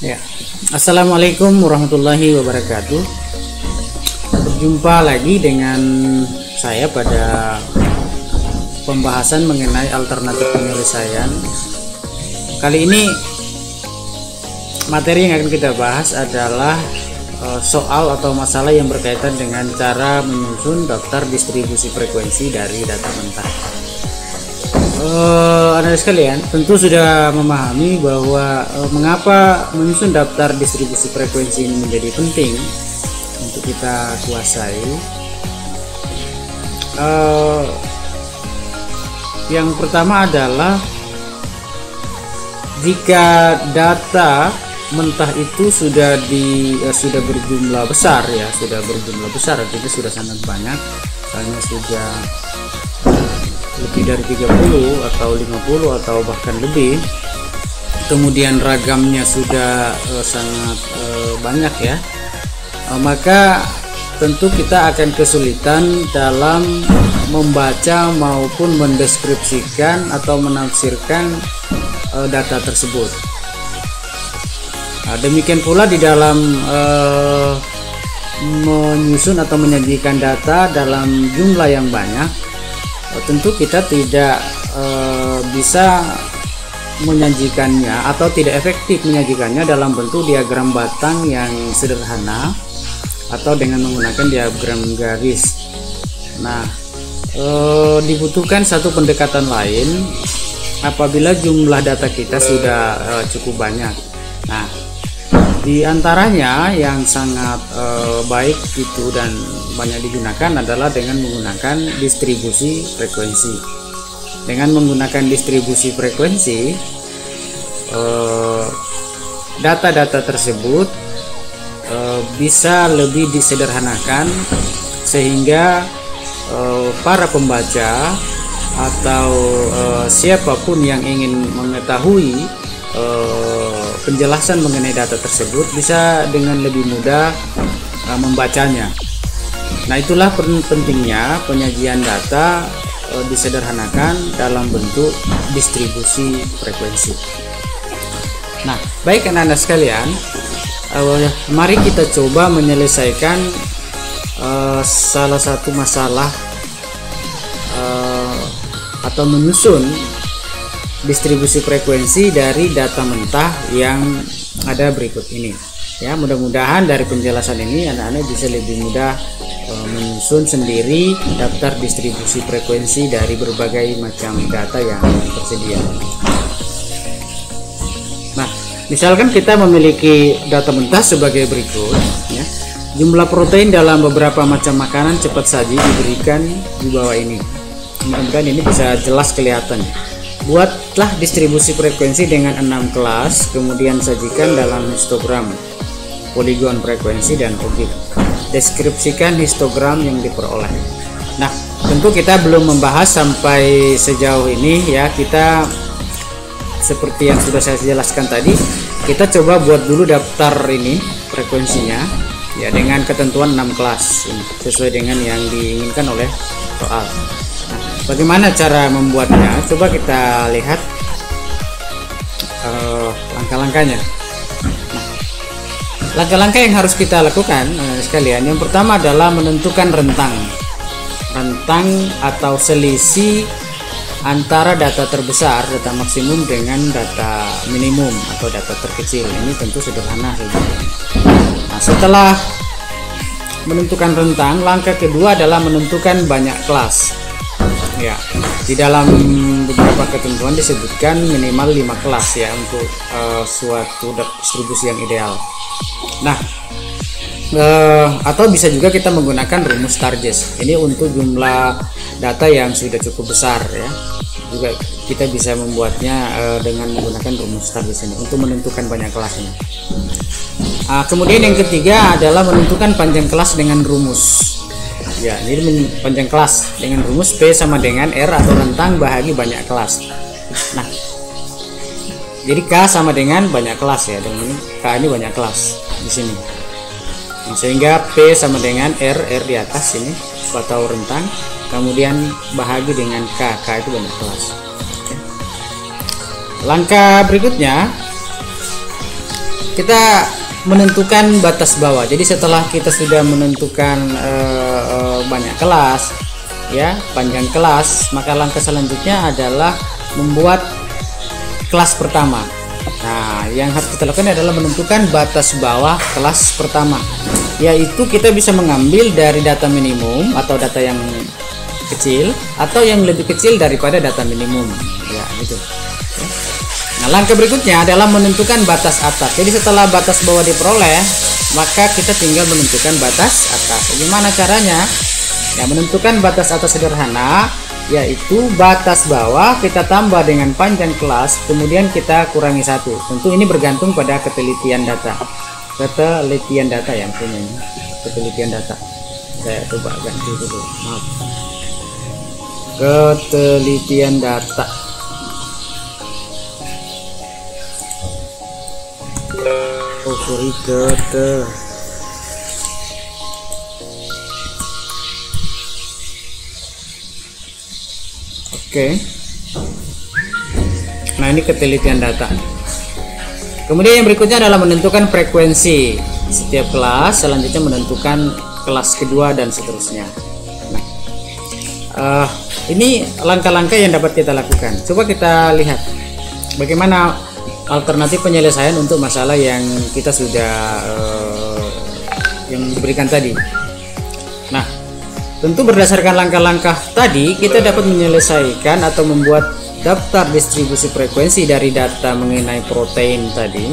Ya, Assalamualaikum warahmatullahi wabarakatuh. Berjumpa lagi dengan saya pada pembahasan mengenai alternatif penyelesaian. Kali ini materi yang akan kita bahas adalah soal atau masalah yang berkaitan dengan cara menyusun daftar distribusi frekuensi dari data mentah. Anda sekalian tentu sudah memahami bahwa mengapa menyusun daftar distribusi frekuensi ini menjadi penting untuk kita kuasai. Yang pertama adalah jika data mentah itu sudah berjumlah besar, artinya sudah sangat banyak, misalnya sudah lebih dari 30 atau 50 atau bahkan lebih, kemudian ragamnya sudah sangat banyak ya, maka tentu kita akan kesulitan dalam membaca maupun mendeskripsikan atau menafsirkan data tersebut. Demikian pula di dalam menyusun atau menyajikan data dalam jumlah yang banyak, tentu kita tidak bisa menyajikannya atau tidak efektif menyajikannya dalam bentuk diagram batang yang sederhana atau dengan menggunakan diagram garis. Nah, dibutuhkan satu pendekatan lain apabila jumlah data kita sudah cukup banyak. Nah, di antaranya yang sangat baik itu dan banyak digunakan adalah dengan menggunakan distribusi frekuensi. Dengan menggunakan distribusi frekuensi, data-data tersebut bisa lebih disederhanakan sehingga para pembaca atau siapapun yang ingin mengetahui penjelasan mengenai data tersebut bisa dengan lebih mudah membacanya. Nah, itulah pentingnya penyajian data disederhanakan dalam bentuk distribusi frekuensi. Nah, baik anak-anak sekalian, mari kita coba menyelesaikan salah satu masalah atau menyusun distribusi frekuensi dari data mentah yang ada berikut ini ya. Mudah-mudahan dari penjelasan ini anak-anak bisa lebih mudah menyusun sendiri daftar distribusi frekuensi dari berbagai macam data yang tersedia. Nah, misalkan kita memiliki data mentah sebagai berikut ya. Jumlah protein dalam beberapa macam makanan cepat saji diberikan di bawah ini. Mudah-mudahan ini bisa jelas kelihatan. Buatlah distribusi frekuensi dengan 6 kelas, kemudian sajikan dalam histogram, poligon frekuensi dan objek. Deskripsikan histogram yang diperoleh. Nah, tentu kita belum membahas sampai sejauh ini ya. Kita seperti yang sudah saya jelaskan tadi, kita coba buat dulu daftar ini frekuensinya ya dengan ketentuan 6 kelas sesuai dengan yang diinginkan oleh soal. Bagaimana cara membuatnya? Coba kita lihat langkah-langkahnya. Langkah-langkah yang harus kita lakukan sekalian. Yang pertama adalah menentukan rentang atau selisih antara data terbesar, data maksimum dengan data minimum atau data terkecil. Ini tentu sederhana saja. Nah, setelah menentukan rentang, langkah kedua adalah menentukan banyak kelas. Ya, di dalam beberapa ketentuan disebutkan minimal 5 kelas ya untuk suatu distribusi yang ideal. Nah, atau bisa juga kita menggunakan rumus Sturges. Ini untuk jumlah data yang sudah cukup besar ya. Juga kita bisa membuatnya dengan menggunakan rumus Sturges ini untuk menentukan banyak kelasnya. Kemudian yang ketiga adalah menentukan panjang kelas dengan rumus. Ya, ini panjang kelas dengan rumus P sama dengan R atau rentang bahagi banyak kelas. Nah, jadi K sama dengan banyak kelas ya, dan ini K ini banyak kelas di sini. Nah, sehingga P sama dengan R di atas ini atau rentang, kemudian bahagi dengan K itu banyak kelas. Oke. Langkah berikutnya kita menentukan batas bawah. Jadi setelah kita sudah menentukan banyak kelas, ya, panjang kelas, maka langkah selanjutnya adalah membuat kelas pertama. Nah, yang harus kita lakukan adalah menentukan batas bawah kelas pertama, yaitu kita bisa mengambil dari data minimum atau data yang kecil atau yang lebih kecil daripada data minimum, ya gitu. Nah, langkah berikutnya adalah menentukan batas atas. Jadi setelah batas bawah diperoleh, maka kita tinggal menentukan batas atas. Bagaimana caranya? Ya, menentukan batas atas sederhana, yaitu batas bawah kita tambah dengan panjang kelas, kemudian kita kurangi 1. Tentu ini bergantung pada ketelitian data. Ketelitian data yang punya ini. Ketelitian data. Saya coba ganti dulu. Maaf. Ketelitian data. Oh, sorry, Oke. Nah, ini ketelitian data. Kemudian yang berikutnya adalah menentukan frekuensi setiap kelas, selanjutnya menentukan kelas kedua dan seterusnya. Nah, ini langkah-langkah yang dapat kita lakukan. Coba kita lihat bagaimana alternatif penyelesaian untuk masalah yang kita sudah yang diberikan tadi. Nah, tentu berdasarkan langkah-langkah tadi kita dapat menyelesaikan atau membuat daftar distribusi frekuensi dari data mengenai protein tadi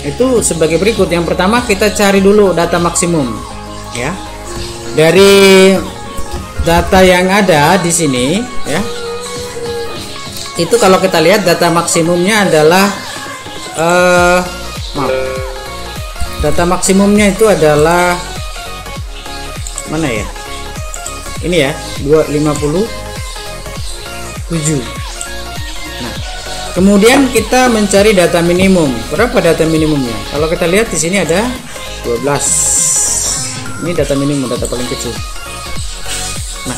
itu sebagai berikut. Yang pertama, kita cari dulu data maksimum, ya. Dari data yang ada di sini, ya, itu kalau kita lihat data maksimumnya adalah data maksimumnya itu adalah mana ya? Ini ya, 257. Nah, kemudian kita mencari data minimum. Berapa data minimumnya? Kalau kita lihat di sini ada 12. Ini data minimum, data paling kecil. Nah,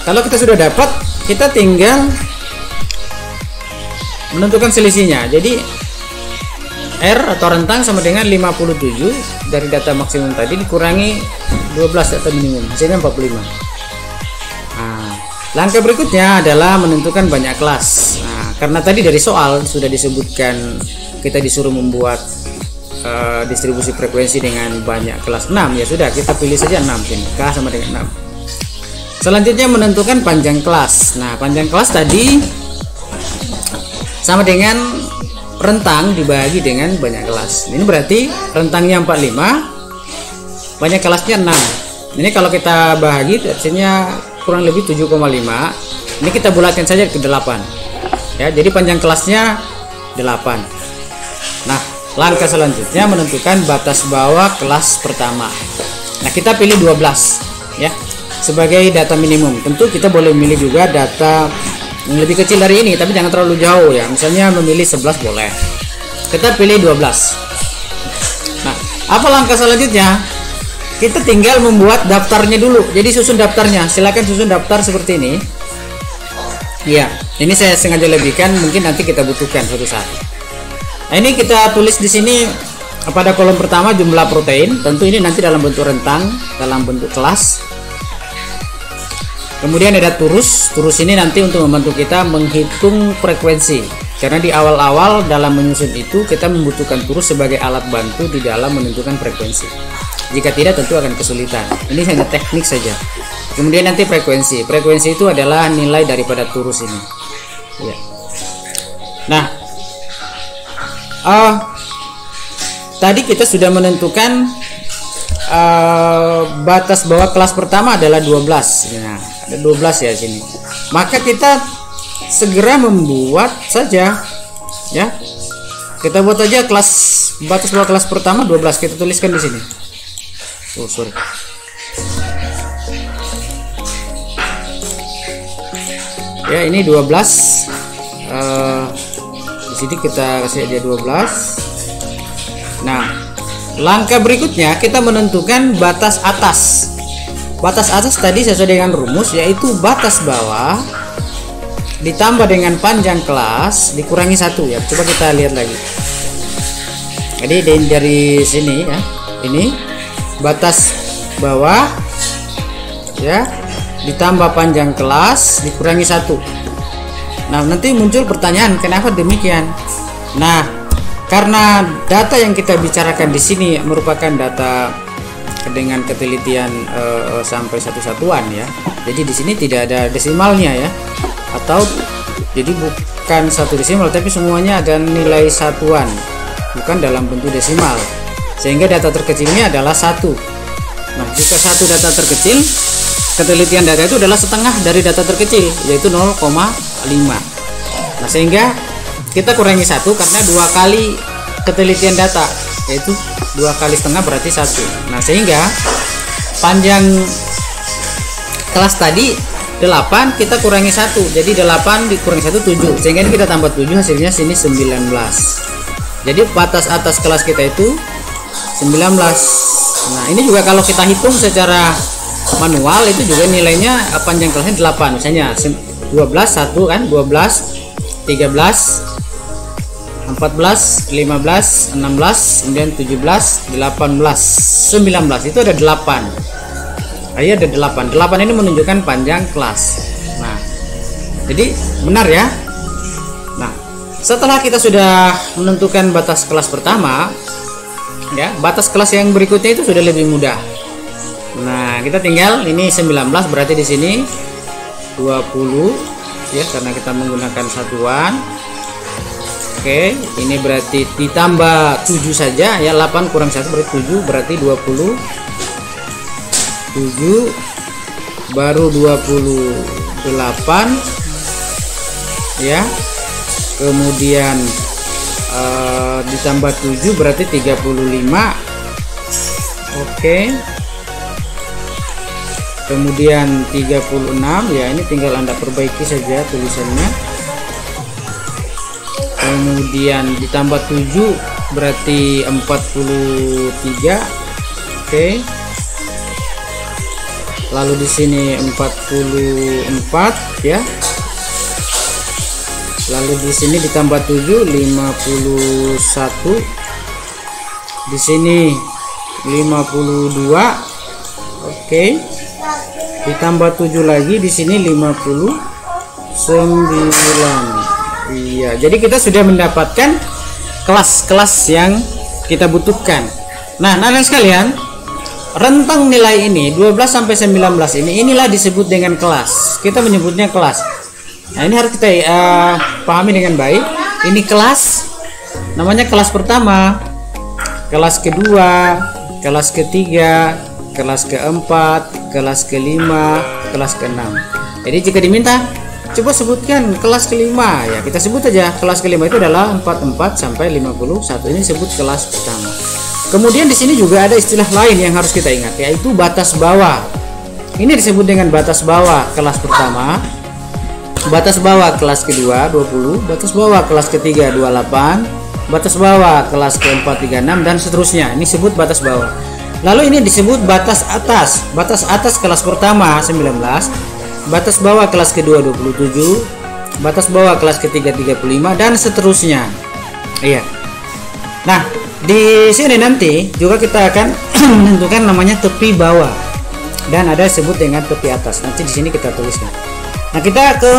kalau kita sudah dapat, kita tinggal menentukan selisihnya. Jadi R atau rentang sama dengan 57 dari data maksimum tadi dikurangi 12 data minimum, hasilnya 45. Nah, langkah berikutnya adalah menentukan banyak kelas. Nah, karena tadi dari soal sudah disebutkan kita disuruh membuat distribusi frekuensi dengan banyak kelas 6, ya sudah, kita pilih saja 6 ini, K sama dengan 6. Selanjutnya menentukan panjang kelas. Nah, panjang kelas tadi sama dengan rentang dibagi dengan banyak kelas. Ini berarti rentangnya 45, banyak kelasnya 6. Ini kalau kita bahagi hasilnya kurang lebih 7,5. Ini kita bulatkan saja ke 8. Ya, jadi panjang kelasnya 8. Nah, langkah selanjutnya menentukan batas bawah kelas pertama. Nah, kita pilih 12, ya, sebagai data minimum. Tentu kita boleh memilih juga data yang lebih kecil dari ini, tapi jangan terlalu jauh, ya. Misalnya memilih 11 boleh. Kita pilih 12. Nah, apa langkah selanjutnya? Kita tinggal membuat daftarnya dulu. Jadi susun daftarnya. Silakan susun daftar seperti ini. Ya, ini saya sengaja lebihkan, mungkin nanti kita butuhkan suatu saat. Nah, ini kita tulis di sini pada kolom pertama jumlah protein. Tentu ini nanti dalam bentuk rentang, dalam bentuk kelas. Kemudian ada turus. Turus ini nanti untuk membantu kita menghitung frekuensi. Karena di awal-awal dalam menyusun itu kita membutuhkan turus sebagai alat bantu di dalam menentukan frekuensi. Jika tidak tentu akan kesulitan. Ini hanya teknik saja. Kemudian nanti frekuensi. Frekuensi itu adalah nilai daripada turus ini. Ya. Nah, tadi kita sudah menentukan batas bawah kelas pertama adalah 12. Nah, ada 12 ya sini. Maka kita segera membuat saja, ya. Kita buat aja kelas batas bawah kelas pertama 12. Kita tuliskan di sini. Oh, sorry. Ya, ini 12. Di sini kita kasih aja 12. Nah, langkah berikutnya kita menentukan batas atas. Batas atas tadi sesuai dengan rumus, yaitu batas bawah ditambah dengan panjang kelas dikurangi 1, ya. Coba kita lihat lagi. Jadi dari sini ya, ini batas bawah ya, ditambah panjang kelas dikurangi 1. Nah, nanti muncul pertanyaan kenapa demikian. Nah, karena data yang kita bicarakan di sini merupakan data dengan ketelitian sampai satu satuan ya. Jadi di sini tidak ada desimalnya ya. Atau jadi bukan satu desimal tapi semuanya ada nilai satuan, bukan dalam bentuk desimal. Sehingga data terkecilnya adalah 1. Nah, jika satu data terkecil, ketelitian data itu adalah setengah dari data terkecil, yaitu 0,5. Nah, sehingga kita kurangi 1 karena 2 kali ketelitian data, yaitu 2 kali setengah berarti 1. Nah, sehingga panjang kelas tadi 8, kita kurangi 1, jadi 8 dikurangi 1 7, sehingga ini kita tambah 7, hasilnya sini 19. Jadi batas atas kelas kita itu 19. Nah, ini juga kalau kita hitung secara manual itu juga nilainya panjang kelasnya 8, misalnya 12 1 kan, 12 13 14 15 16 kemudian 17 18 19, itu ada 8. Iya, ada 8. 8 ini menunjukkan panjang kelas. Nah, jadi benar ya. Nah, setelah kita sudah menentukan batas kelas pertama ya, batas kelas yang berikutnya itu sudah lebih mudah. Nah, kita tinggal ini 19 berarti di sini 20 ya, karena kita menggunakan satuan. Oke, ini berarti ditambah 7 saja ya, 8 kurang 1 berarti 7, berarti 20 7 baru 28 ya, kemudian ditambah 7 berarti 35. Oke, kemudian 36 ya, ini tinggal Anda perbaiki saja tulisannya. Kemudian ditambah 7 berarti 43. Oke, lalu di sini 44 ya, lalu di sini ditambah 7 51, di sini 52. Oke, ditambah 7 lagi di sini 59. Iya, jadi kita sudah mendapatkan kelas-kelas yang kita butuhkan. Nah, anak-anak sekalian, rentang nilai ini 12 sampai 19 inilah disebut dengan kelas. Kita menyebutnya kelas. Nah, ini harus kita pahami dengan baik. Ini kelas, namanya kelas pertama, kelas kedua, kelas ketiga, kelas keempat, kelas kelima, kelas keenam. Jadi jika diminta coba sebutkan kelas kelima ya, kita sebut aja kelas kelima itu adalah 44 sampai 51. Ini disebut kelas pertama. Kemudian di sini juga ada istilah lain yang harus kita ingat, yaitu batas bawah. Ini disebut dengan batas bawah kelas pertama, batas bawah kelas kedua 20, batas bawah kelas ketiga 28, batas bawah kelas keempat 36 dan seterusnya. Ini disebut batas bawah. Lalu ini disebut batas atas. Batas atas kelas pertama 19, batas bawah kelas kedua 27, batas bawah kelas ketiga 35 dan seterusnya. Iya. Nah, di sini nanti juga kita akan menentukan namanya tepi bawah dan ada disebut dengan tepi atas. Nanti di sini kita tuliskan. Nah, kita ke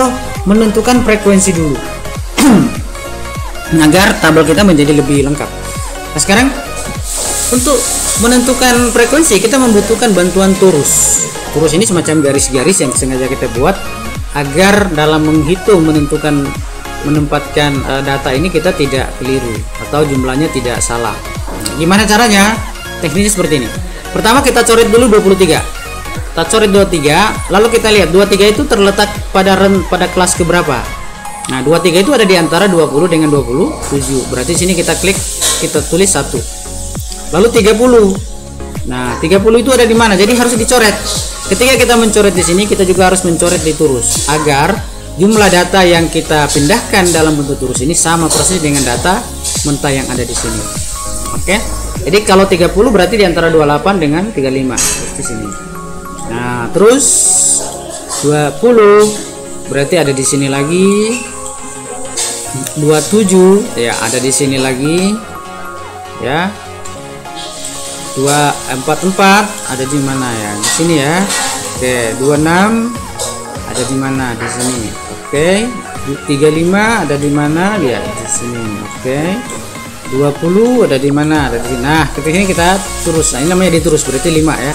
menentukan frekuensi dulu agar tabel kita menjadi lebih lengkap. Nah, sekarang untuk menentukan frekuensi kita membutuhkan bantuan torus. Torus ini semacam garis-garis yang sengaja kita buat agar dalam menghitung menempatkan data ini kita tidak keliru atau jumlahnya tidak salah. Gimana caranya? Teknisnya seperti ini. Pertama kita coret dulu 23. Kita coret 23, lalu kita lihat 23 itu terletak pada kelas keberapa. Nah, 23 itu ada di antara 20 dengan 27. Berarti sini kita klik, kita tulis 1. Lalu 30. Nah, 30 itu ada di mana? Jadi harus dicoret. Ketika kita mencoret di sini, kita juga harus mencoret di turus agar jumlah data yang kita pindahkan dalam bentuk turus ini sama persis dengan data mentah yang ada di sini. Oke. Jadi kalau 30 berarti di antara 28 dengan 35 di sini. Nah, terus 20 berarti ada di sini lagi. 27 ya ada di sini lagi. ya. 244 ada di mana ya? Di sini ya. Oke, 26 ada di mana? Di sini. Oke. 35 ada di mana? Ya, di sini. Oke. 20 ada di mana? Ada di sini. Nah, ketika ini kita terus. Nah, ini namanya diturus, berarti 5 ya.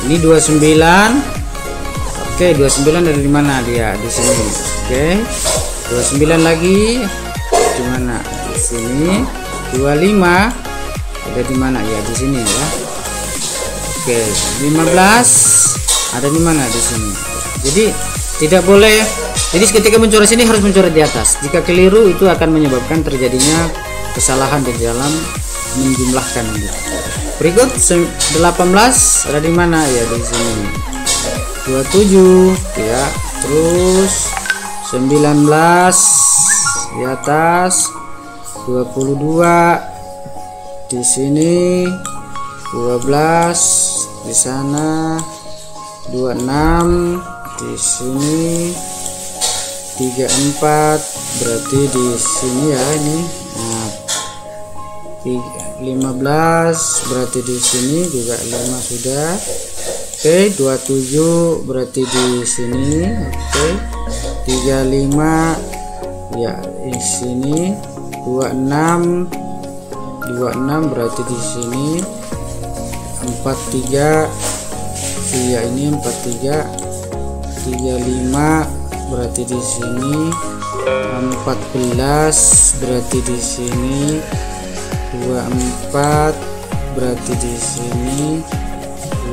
Ini 29. Oke, 29 ada di mana dia? Di sini. Oke. 29 lagi di mana? Di sini. 25 ada di mana? Ya, di sini ya. Oke, 15 ada di mana? Di sini. Jadi tidak boleh. Jadi ketika mencoret sini harus mencoret di atas. Jika keliru itu akan menyebabkan terjadinya kesalahan di dalam menjumlahkan. Berikut 18 ada di mana? Ya, di sini. 27 ya. Terus 19 di atas. 22 di sini. 12 di sana. 26 di sini. 34 berarti di sini ya ini. Nah, 15 berarti di sini juga 5 sudah. Oke, 27 berarti di sini. Oke. 35 ya di sini. 26 berarti di sini. 43 iya ini 43. 35 berarti di sini. 14 berarti di sini. 24 berarti di sini.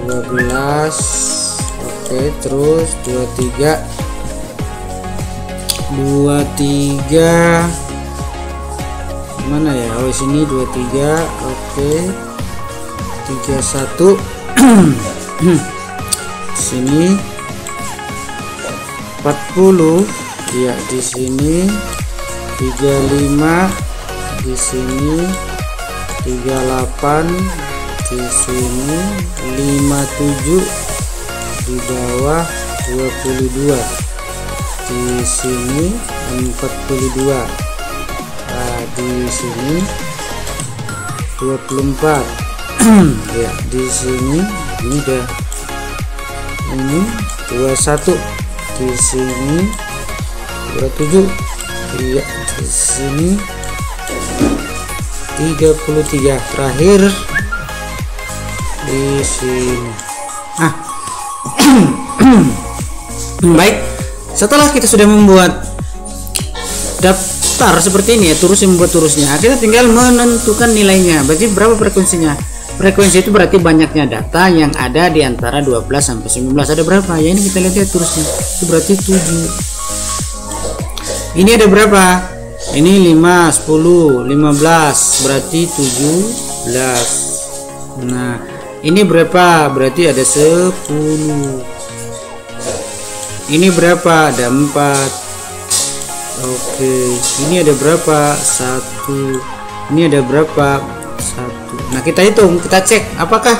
12 oke, terus 23 mana ya? Oh sini 23 oke. 31 sini. 40 ya di sini. 35 di sini. 38 di sini. 57 di bawah. 22 di sini. 42 di sini. 24 ya di sini. Ini udah ini. 21 di sini. 27 iya di sini. 33 terakhir di sini. Baik, setelah kita sudah membuat daftar seperti ini ya, membuat turusnya, kita tinggal menentukan nilainya. Berarti berapa frekuensinya? Frekuensi itu berarti banyaknya data yang ada di antara 12 sampai 19. Ada berapa? Ya ini kita lihat ya turusnya. Itu berarti 7. Ini ada berapa? Ini 5, 10, 15 berarti 17. Nah, ini berapa? Berarti ada 10. Ini berapa? Ada 4. Oke, ini ada berapa? 1. Ini ada berapa? 1. Nah, kita hitung, kita cek apakah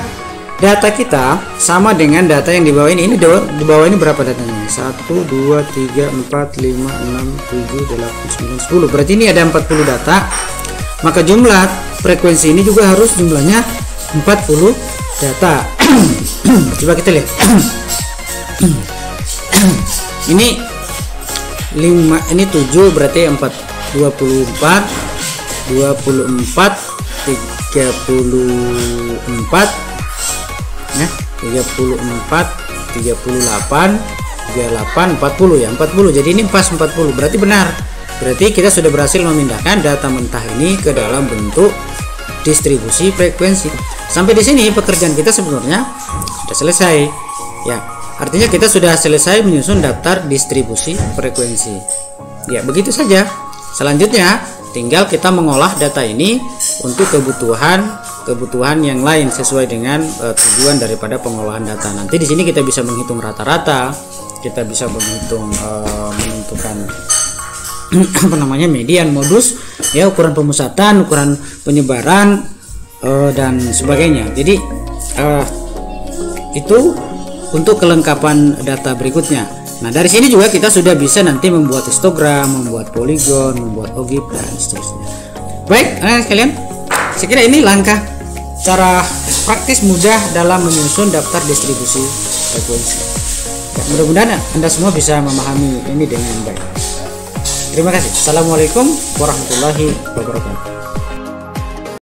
data kita sama dengan data yang di bawah ini. Ini di bawah ini berapa datanya? 1, 2, 3, 4, 5, 6, 7, 8, 9, 10. Berarti ini ada 40 data. Maka jumlah frekuensi ini juga harus jumlahnya 40 data. Coba kita lihat. Ini 5, ini 7 berarti 4, 24, 34 ya, 34, 38, 38, 40 ya, 40. Jadi ini pas 40. Berarti benar. Berarti kita sudah berhasil memindahkan data mentah ini ke dalam bentuk distribusi frekuensi. Sampai di sini pekerjaan kita sebenarnya sudah selesai. Ya, artinya kita sudah selesai menyusun daftar distribusi frekuensi. Ya, begitu saja. Selanjutnya tinggal kita mengolah data ini untuk kebutuhan yang lain sesuai dengan tujuan daripada pengolahan data. Nanti di sini kita bisa menghitung rata-rata, kita bisa menghitung menentukan median, modus, ya, ukuran pemusatan, ukuran penyebaran dan sebagainya. Jadi itu untuk kelengkapan data berikutnya. Nah, dari sini juga kita sudah bisa nanti membuat histogram, membuat poligon, membuat ogif dan seterusnya. Baik, sekalian, saya kira ini langkah cara praktis mudah dalam menyusun daftar distribusi frekuensi. Ya, mudah-mudahan Anda semua bisa memahami ini dengan baik. Terima kasih. Assalamualaikum warahmatullahi wabarakatuh.